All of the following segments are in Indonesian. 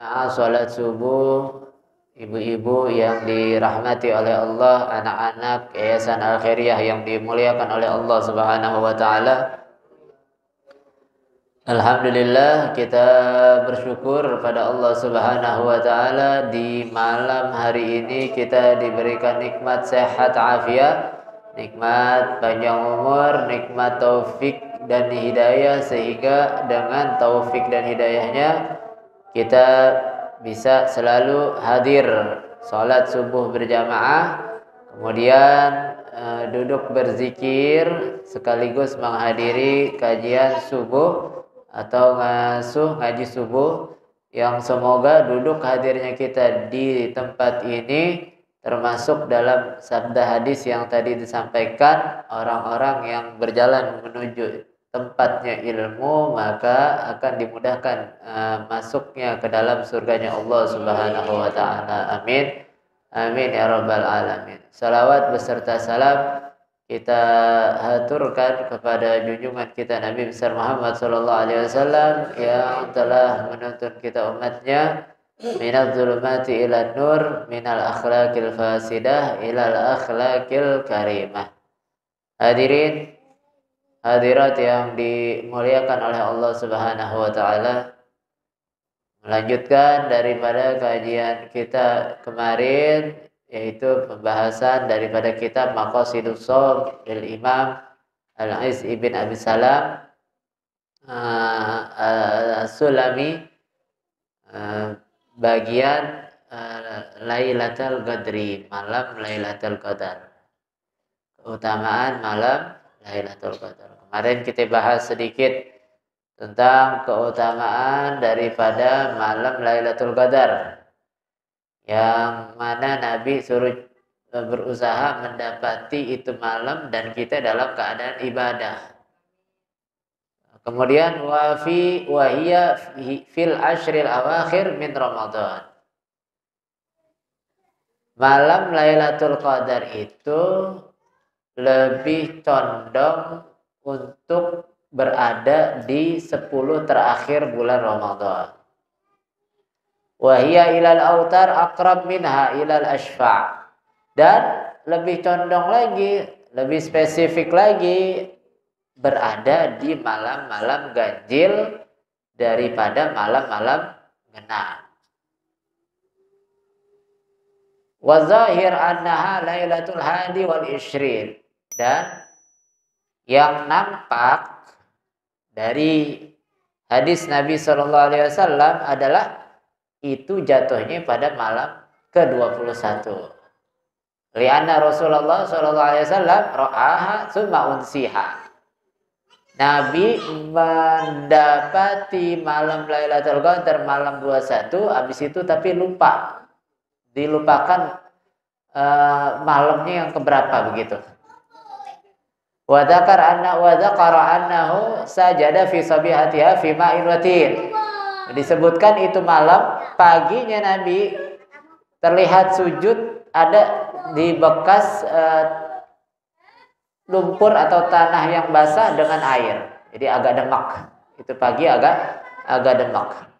Salat subuh, ibu-ibu yang dirahmati oleh Allah, anak-anak Yayasan Al-Khairiyah yang dimuliakan oleh Allah Subhanahu wa taala. Alhamdulillah, kita bersyukur pada Allah Subhanahu wa taala di malam hari ini kita diberikan nikmat sehat afiat, nikmat panjang umur, nikmat taufik dan hidayah, sehingga dengan taufik dan hidayahnya kita bisa selalu hadir salat subuh berjamaah, kemudian duduk berzikir sekaligus menghadiri kajian subuh atau ngaji subuh, yang semoga duduk hadirnya kita di tempat ini termasuk dalam sabda hadis yang tadi disampaikan, orang-orang yang berjalan menuju tempatnya ilmu maka akan dimudahkan masuknya ke dalam surganya Allah Subhanahu wa taala. Amin. Amin ya rabbal alamin. Salawat beserta salam kita haturkan kepada junjungan kita Nabi besar Muhammad sallallahu alaihi wasallam yang telah menuntun kita umatnya minal zulumati ila nur, minal akhlaqil fasidah ilal akhlaqil karimah. Hadirin hadirat yang dimuliakan oleh Allah Subhanahu wa taala, melanjutkan daripada kajian kita kemarin, yaitu pembahasan daripada kitab Maqasidus Shaum lil Imam Al-Izz ibn Abi Salam As-Sulami, bagian Lailatul Qadri, malam Lailatul Qadar, keutamaan malam Lailatul Qadar. Kemarin kita bahas sedikit tentang keutamaan daripada malam Lailatul Qadar, yang mana Nabi suruh berusaha mendapati itu malam dan kita dalam keadaan ibadah. Kemudian wahiyya fil ashril awakhir min Ramadan. Malam Lailatul Qadar itu lebih condong untuk berada di 10 terakhir bulan Ramadan. Wahiyya ilal autar aqrab minha ilal ashfa'. Dan lebih condong lagi, lebih spesifik lagi, berada di malam-malam ganjil daripada malam-malam genap. Wa zahir annaha lailatul hadi wal ishrin. Dan yang nampak dari hadis Nabi Shallallahu Alaihi Wasallam adalah itu jatuhnya pada malam ke-21. Lianna Rasulullah Shallallahu Alaihi Wasallam ra'aha summa unsiha. Nabi mendapati malam Lailatul Qadar malam 21, habis itu tapi lupa, dilupakan malamnya yang keberapa begitu. Wa dzakara annahu sajada fi sabihatiha fi ma'in watin. Disebutkan itu malam paginya Nabi terlihat sujud ada di bekas lumpur atau tanah yang basah dengan air. Jadi agak demak. Itu pagi agak demak.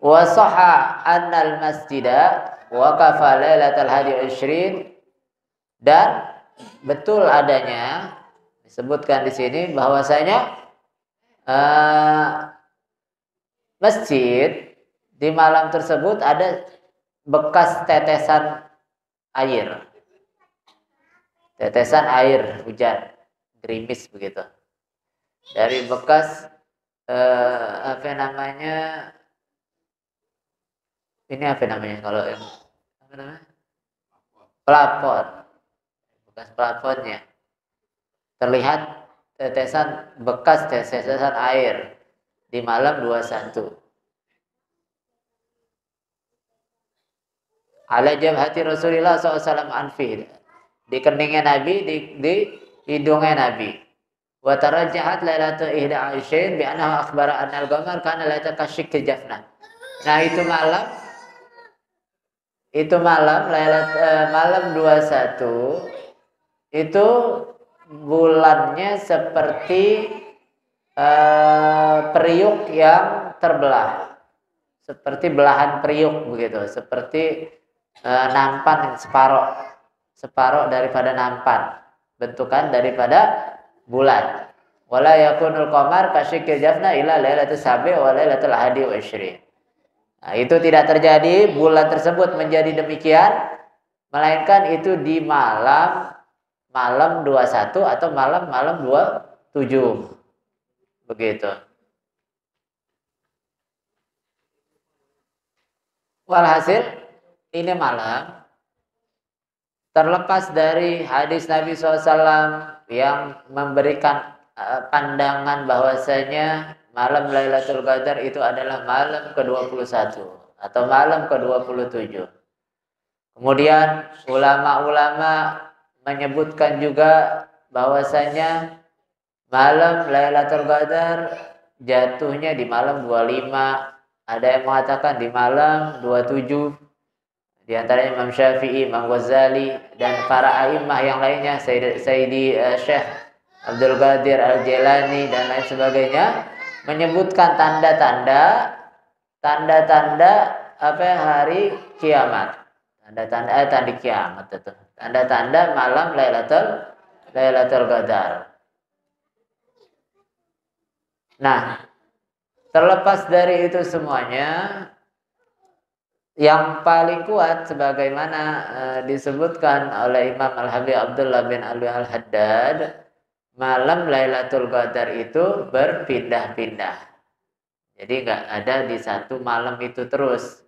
Wa sahha annal masjida waqafa lailatul hadi ishrin. Dan betul adanya disebutkan di sini bahwasanya masjid di malam tersebut ada bekas tetesan air hujan gerimis begitu, dari bekas kalau yang plafon, bekas plafonnya terlihat bekas tetesan air di malam 21. Ala jabhati Rasulullah SAW anfi, di keningnya Nabi, di hidungnya Nabi. Wa tarajjahat lailatul 11 bi annahu akhbara anna al-qamar kana la takashik jafna. Nah, itu malam malam 21 itu bulannya seperti periuk yang terbelah. seperti belahan periuk begitu, seperti nampan separuh daripada nampan, bentukan daripada bulan. Wala yakunul qamar kasyikil jafna ila lailatul sabi wa lailatul hadi wa isyrin. Nah, itu tidak terjadi bulan tersebut menjadi demikian, melainkan itu di malam 21 atau malam 27. Begitu. Walhasil ini malam, terlepas dari hadis Nabi SAW yang memberikan pandangan bahwasanya malam Lailatul Qadar itu adalah malam ke-21 atau malam ke-27. Kemudian ulama-ulama menyebutkan juga bahwasanya malam Lailatul Qadar jatuhnya di malam 25. Ada yang mengatakan di malam 27. Di antaranya Imam Syafi'i, Imam Ghazali, dan para a'immah yang lainnya, Sayyidi Syekh Abdul Qadir Al-Jailani dan lain sebagainya, menyebutkan tanda-tanda hari kiamat. Tanda kiamat itu. Tanda-tanda malam Lailatul Qadar. Nah, terlepas dari itu semuanya, yang paling kuat sebagaimana disebutkan oleh Imam Al-Habib Abdullah bin Alwi Al-Haddad, malam Lailatul Qadar itu berpindah-pindah. Jadi nggak ada di satu malam itu terus.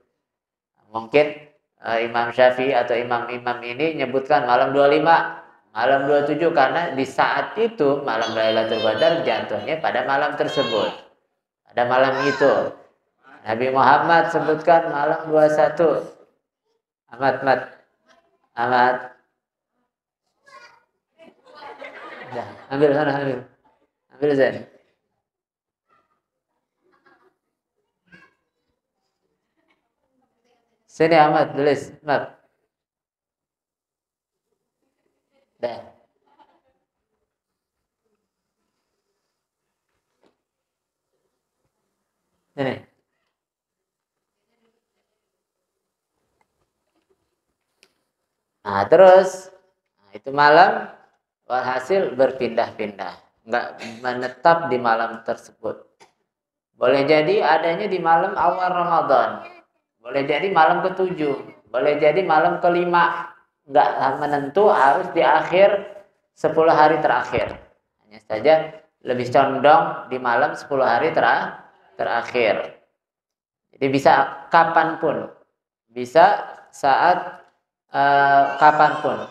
Mungkin Imam Syafi'i atau imam-imam ini nyebutkan malam 25, malam 27 karena di saat itu malam Lailatul Qadar jatuhnya pada malam tersebut. Pada malam itu. Nabi Muhammad sebutkan malam 21. Amat. Dah, ambil sana, ambil Zain. Sini Ahmad, tulis, Mat. Dah. Sini. Nah, terus itu malam walhasil berpindah-pindah, nggak menetap di malam tersebut. Boleh jadi adanya di malam awal Ramadan, boleh jadi malam ke-7, boleh jadi malam ke-5, nggak menentu harus di akhir 10 hari terakhir. Hanya saja lebih condong di malam 10 hari terakhir. Jadi bisa kapanpun, bisa saat kapanpun.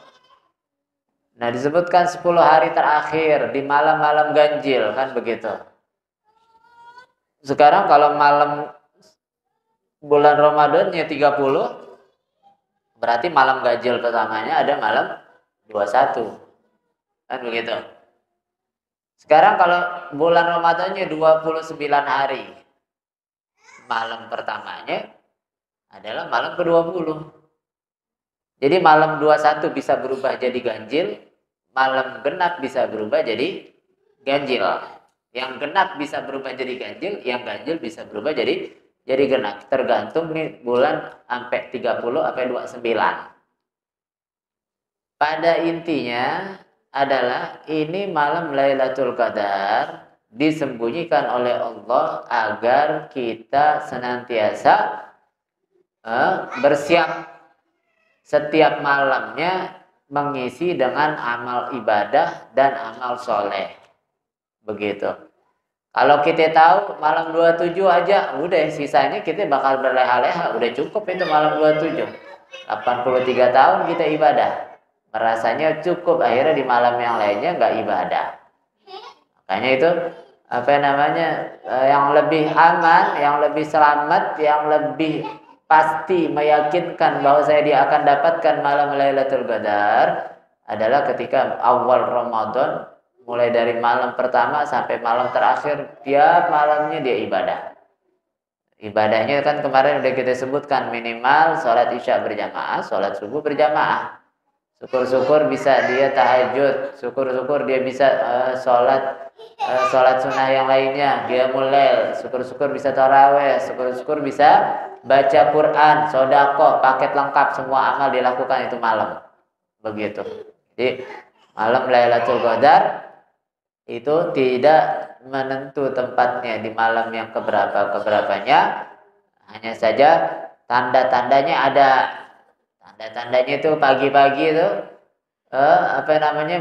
Nah, disebutkan 10 hari terakhir di malam-malam ganjil, kan begitu. Sekarang kalau malam bulan Ramadannya 30, berarti malam ganjil pertamanya ada malam 21. Kan begitu. Sekarang kalau bulan Ramadannya 29 hari, malam pertamanya adalah malam ke-20. Jadi malam 21 bisa berubah jadi ganjil, malam genap bisa berubah jadi ganjil. Yang genap bisa berubah jadi ganjil, yang ganjil bisa berubah jadi genap. Tergantung nih bulan sampai 30 sampai 29. Pada intinya adalah ini malam Lailatul Qadar disembunyikan oleh Allah agar kita senantiasa bersiap setiap malamnya mengisi dengan amal ibadah dan amal soleh. Begitu. Kalau kita tahu malam 27 aja, udah sisanya kita bakal berleha-leha. Udah cukup itu malam 27. 83 tahun kita ibadah. Merasanya cukup, akhirnya di malam yang lainnya nggak ibadah. Makanya itu, yang lebih aman, yang lebih selamat, yang lebih pasti meyakinkan bahwa dia akan dapatkan malam Lailatul Qadar adalah ketika awal Ramadan, mulai dari malam pertama sampai malam terakhir, tiap malamnya dia ibadah. Ibadahnya kan kemarin udah kita sebutkan, minimal sholat isya berjamaah, sholat subuh berjamaah. Syukur-syukur bisa dia tahajud, syukur-syukur dia bisa sholat sholat sunnah yang lainnya, qiyamul lail, syukur-syukur bisa tarawih, syukur-syukur bisa baca Quran, sedekah, paket lengkap, semua amal dilakukan itu malam. Begitu. Jadi malam Lailatul Qadar itu tidak menentu tempatnya di malam yang keberapanya, hanya saja tanda-tandanya ada. Tanda-tandanya itu pagi-pagi itu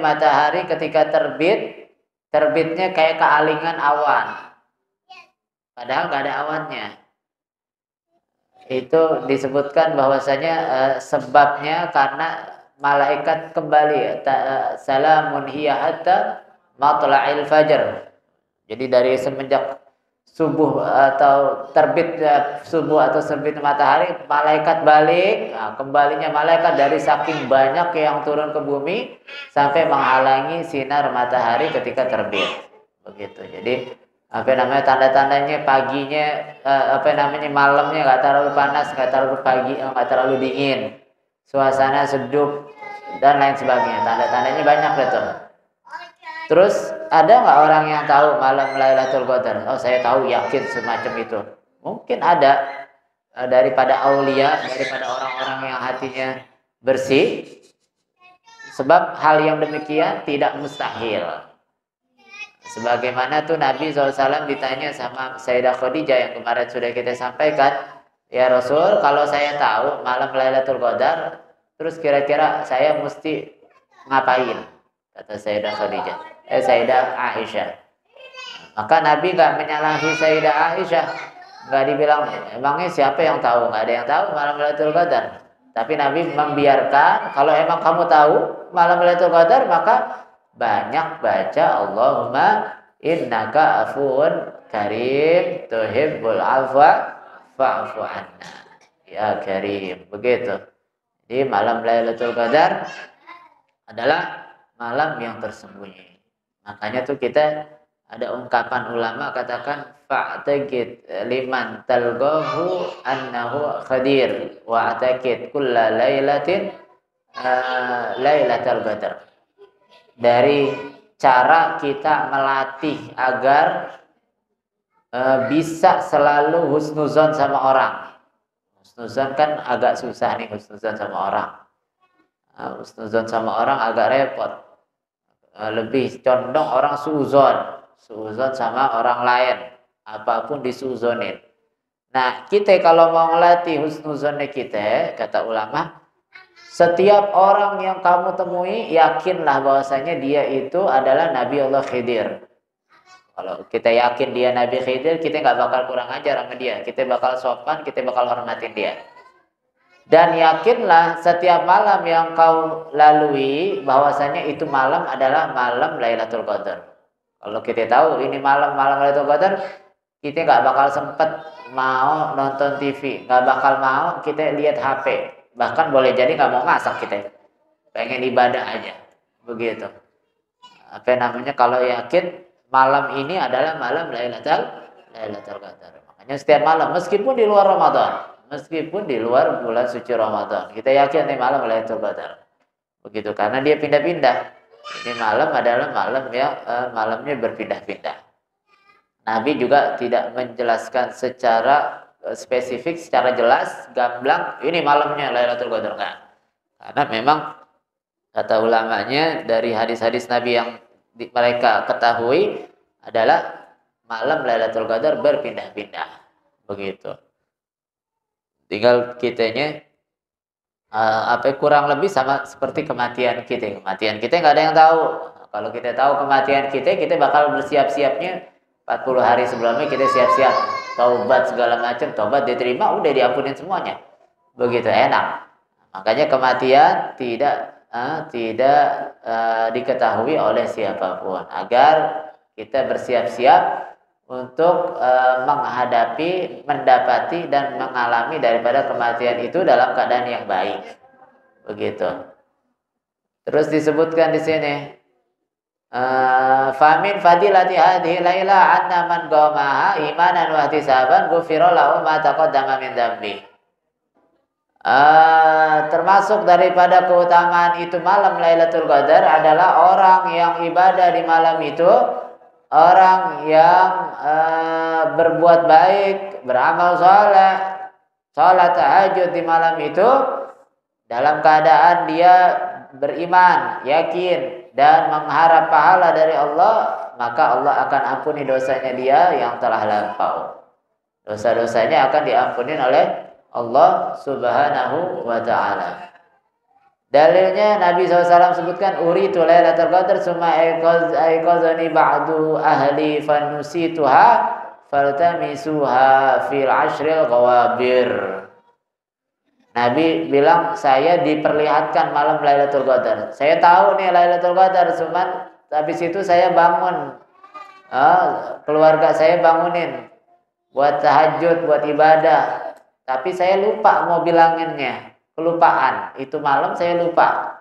matahari ketika terbitnya kayak kealingan awan, padahal nggak ada awannya. Itu disebutkan bahwasanya sebabnya karena malaikat kembali, salamun hiya hatta matla'il fajr. Jadi dari semenjak subuh atau terbit subuh atau terbit matahari, malaikat balik. Nah, kembalinya malaikat dari saking banyak yang turun ke bumi sampai menghalangi sinar matahari ketika terbit. Begitu. Jadi tanda-tandanya paginya malamnya nggak terlalu panas, nggak terlalu pagi, nggak terlalu dingin, suasana sejuk dan lain sebagainya. Tanda-tandanya banyak betul. Terus ada nggak orang yang tahu malam Lailatul Qadar? Oh, saya tahu, yakin semacam itu. Mungkin ada daripada aulia, daripada orang-orang yang hatinya bersih. Sebab hal yang demikian tidak mustahil. Sebagaimana tuh Nabi SAW ditanya sama Sayyidah Khadijah yang kemarin sudah kita sampaikan, ya Rasul, kalau saya tahu malam Lailatul Qadar, terus kira-kira saya mesti ngapain? Kata Sayyidah Khadijah. Sayyidah Aisyah. Maka Nabi nggak menyalahi Sayyidah Aisyah, nggak dibilang emangnya siapa yang tahu, nggak ada yang tahu malam Lailatul Qadar. Tapi Nabi membiarkan, kalau emang kamu tahu malam Lailatul Qadar, maka banyak baca Allahumma innaka afuun karim tuhibbul afwa fa'fu anna ya karim. Begitu. Jadi malam Lailatul Qadar adalah malam yang tersembunyi. Makanya tuh kita ada ungkapan ulama katakan fa'taqid liman talqahu annahu khadir wa ataqid kulla lailatin lailatul qadar. Dari cara kita melatih agar bisa selalu husnuzon sama orang. Husnuzon kan agak susah nih, husnuzon sama orang. Husnuzon sama orang agak repot. Lebih condong orang suuzon sama orang lain, apapun disuuzonin. Nah, kita kalau mau melatih husnuzonnya kita, kata ulama, setiap orang yang kamu temui yakinlah bahwasanya dia itu adalah Nabi Allah Khidir. Kalau kita yakin dia Nabi Khidir, kita nggak bakal kurang ajar sama dia, kita bakal sopan, kita bakal hormatin dia. Dan yakinlah setiap malam yang kau lalui bahwasanya itu malam adalah malam Lailatul Qadar. Kalau kita tahu ini malam Lailatul Qadar, kita nggak bakal sempet mau nonton TV, nggak bakal mau kita lihat HP, bahkan boleh jadi nggak mau masak kita, pengen ibadah aja, begitu. Kalau yakin malam ini adalah malam Lailatul Qadar. Makanya setiap malam, meskipun di luar Ramadan. Meskipun di luar bulan suci Ramadan, kita yakin nih malam Lailatul Qadar. Begitu, karena dia pindah-pindah. Ini malam adalah malam yang malamnya berpindah-pindah. Nabi juga tidak menjelaskan secara spesifik, secara jelas, gamblang, ini malamnya Lailatul Qadar, enggak. Karena memang kata ulamanya dari hadis-hadis Nabi yang mereka ketahui adalah malam Lailatul Qadar berpindah-pindah. Begitu. Tinggal kitanya kurang lebih sama seperti kematian kita. Kematian kita nggak ada yang tahu. Kalau kita tahu kematian kita bakal bersiap-siapnya 40 hari sebelumnya, kita siap-siap taubat segala macam, taubat diterima, udah diampunin semuanya. Begitu enak. Makanya kematian tidak diketahui oleh siapapun, agar kita bersiap-siap untuk menghadapi, mendapati dan mengalami daripada kematian itu dalam keadaan yang baik. Begitu. Terus disebutkan di sini, famin fadilati hadhihi laila anna man qamaha imanan wa ihtisaban ghufira lahu ma taqaddama min dzambi. Termasuk daripada keutamaan itu malam Lailatul Qadar adalah orang yang ibadah di malam itu orang yang berbuat baik, beramal soleh, sholat tahajud di malam itu dalam keadaan dia beriman, yakin dan mengharap pahala dari Allah, maka Allah akan ampuni dosanya dia yang telah lampau. Dosa-dosanya akan diampuni oleh Allah Subhanahu wa ta'ala. Dalilnya Nabi SAW sebutkan uritu lailatul qadar summa aiqazani ba'du ahli fanusituha faltamisuha fil ashril ghawabir. Nabi bilang saya diperlihatkan malam Lailatul Qadar. Saya tahu nih Lailatul Qadar, cuman habis itu saya bangun, keluarga saya bangunin buat tahajud, buat ibadah. Tapi saya lupa mau bilanginnya, kelupaan. Itu malam saya lupa.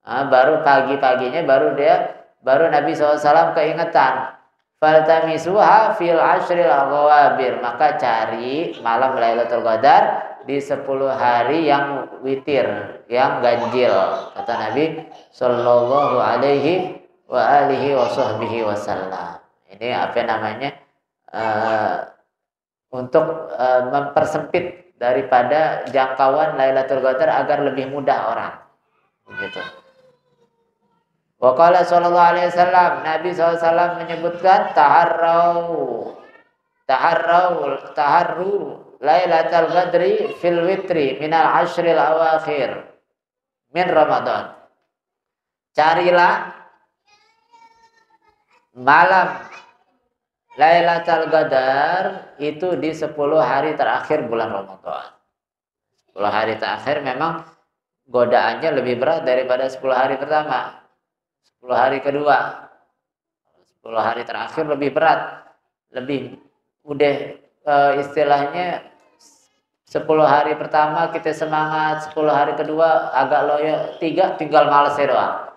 Baru pagi-paginya baru Nabi SAW keingetan. Faltamisuha fil ashril ghawabir. Maka cari malam Lailatul Qadar di 10 hari yang witir, yang ganjil, kata Nabi sallallahu alaihi wa alihi wa sahbihi wasallam. Ini apa namanya? Untuk mempersempit daripada jangkauan Lailatul Qadar agar lebih mudah orang. Begitu. Wa qala sallallahu alaihi wasallam, Nabi SAW menyebutkan taharru Lailatul Qadri fil witri minal ashril awakhir min Ramadan. Carilah malam Lailatul Qadar itu di 10 hari terakhir bulan Ramadan. 10 hari terakhir memang godaannya lebih berat daripada 10 hari pertama. 10 hari kedua. 10 hari terakhir lebih berat. Lebih udah istilahnya 10 hari pertama kita semangat, 10 hari kedua agak loyo, 3 tinggal malasnya doang.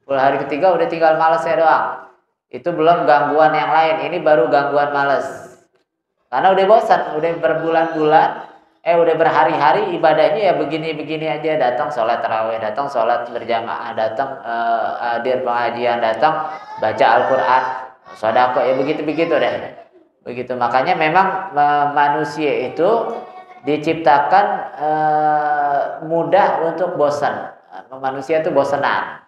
10 hari ketiga udah tinggal malasnya doang. Itu belum gangguan yang lain, ini baru gangguan malas. Karena udah bosan, udah berbulan-bulan, udah berhari-hari ibadahnya ya begini-begini aja, datang sholat tarawih, datang sholat berjamaah, datang hadir pengajian, datang baca Al-Quran, sedekah, ya begitu-begitu deh. Begitu, makanya memang manusia itu diciptakan mudah untuk bosan. Manusia itu bosanan.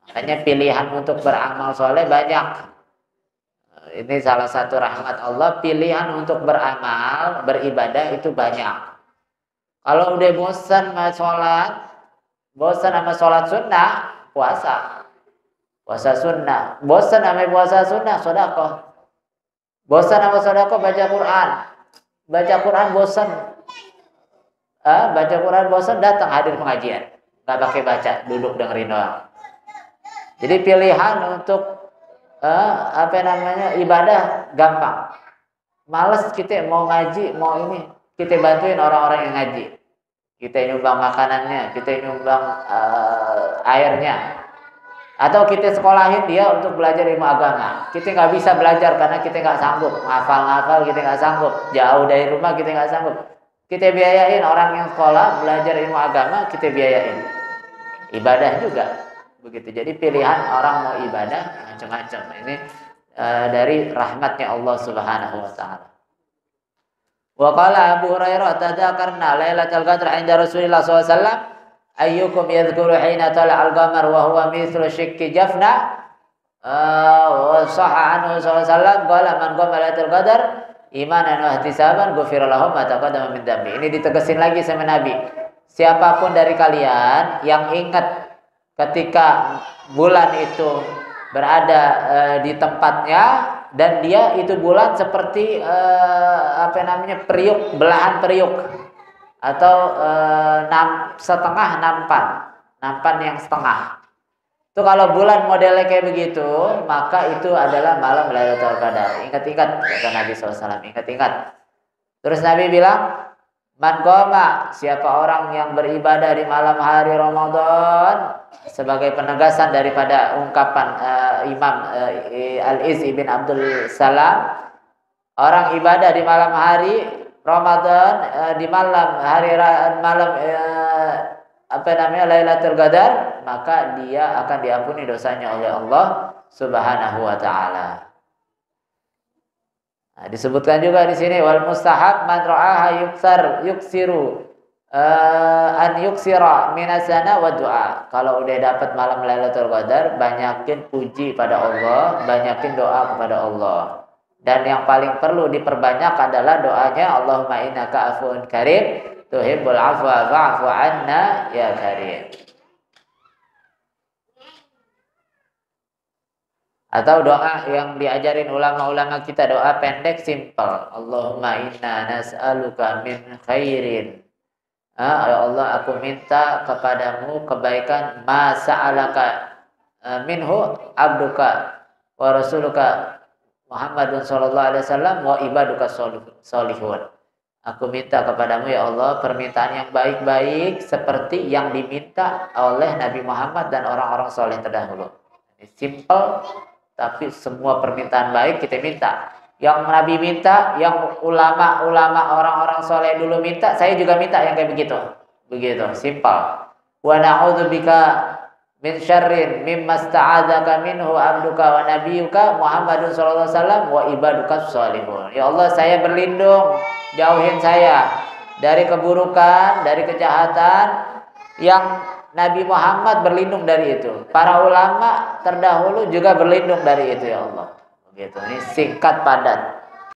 Makanya pilihan untuk beramal soleh banyak. Ini salah satu rahmat Allah, pilihan untuk beramal, beribadah itu banyak. Kalau udah bosan sama sholat, bosan sama sholat sunnah, puasa sunnah. Bosan sama puasa sunnah, sedekah. Bosan sama sedekah, baca Quran bosan. Baca Quran bosan, datang hadir pengajian. Nggak pakai baca, duduk dengerin doang. Jadi pilihan untuk ibadah gampang. Males kita mau ngaji, mau ini, kita bantuin orang-orang yang ngaji. Kita nyumbang makanannya, kita nyumbang airnya. Atau kita sekolahin dia untuk belajar ilmu agama. Kita nggak bisa belajar karena kita nggak sanggup. Ngafal kita nggak sanggup. Jauh dari rumah kita nggak sanggup. Kita biayain orang yang sekolah belajar ilmu agama, kita biayain. Ibadah juga begitu. Jadi pilihan orang mau ibadah macam-macam. Ini dari rahmatnya Allah Subhanahu wa taala. Wa qala Abu Hurairah tadzakarna Lailatul Qadar 'inda Rasulillah sallallahu alaihi wasallam ayyukum yadhkuru hina tala'al qamar wa huwa mithlu shikki jafna wa sahha anhu sallallahu alaihi wasallam qala man qama Lailatul Qadar imanan wa ihtisaban ghufira lahu ma taqaddama min dhanbi. Ini ditegasin lagi sama Nabi. Siapapun dari kalian yang ingat ketika bulan itu berada di tempatnya dan dia itu bulan seperti periuk, belahan periuk atau setengah nampan yang setengah. Itu kalau bulan modelnya kayak begitu, maka itu adalah malam Lailatul Qadar. Ingat-ingat kata Nabi SAW, ingat-ingat. Terus Nabi bilang, man qama, siapa orang yang beribadah di malam hari Ramadan, sebagai penegasan daripada ungkapan Imam Al-Iz ibn Abdul Salam, orang ibadah di malam hari Ramadan, di malam Lailatul Qadar, maka dia akan diampuni dosanya oleh Allah Subhanahu wa taala. Nah, disebutkan juga di sini wal mustahab man ra'aha yuksiru an yuksira minasana wa du'a. Kalau udah dapat malam Lailatul Qadar, banyakin puji pada Allah, banyakin doa kepada Allah. Dan yang paling perlu diperbanyak adalah doanya Allahumma innaka afuwun karim tuhibbul afwa fa'fu anna ya karim. Atau doa yang diajarin ulama-ulama kita, doa pendek simple. Allahumma inna nas'aluka min khairin. Ya Allah, aku minta kepadamu kebaikan ma sa'alaka minhu abduka wa rasuluka Muhammadun sallallahu alaihi wasallam wa ibaduka solihun. Aku minta kepadamu ya Allah permintaan yang baik-baik seperti yang diminta oleh Nabi Muhammad dan orang-orang soleh terdahulu. Simple, tapi semua permintaan baik kita minta. Yang Nabi minta, yang ulama-ulama orang-orang soleh dulu minta, saya juga minta yang kayak begitu. Begitu, simple. Wa na'udzubika min syarrin mimma sta'adzaka minhu abduka wa nabiyyuka Muhammadun sallallahu alaihi wasallam wa ibadukas sholihun. Ya Allah, saya berlindung, jauhin saya dari keburukan, dari kejahatan yang Nabi Muhammad berlindung dari itu. Para ulama terdahulu juga berlindung dari itu ya Allah. Begitu. Ini singkat padat.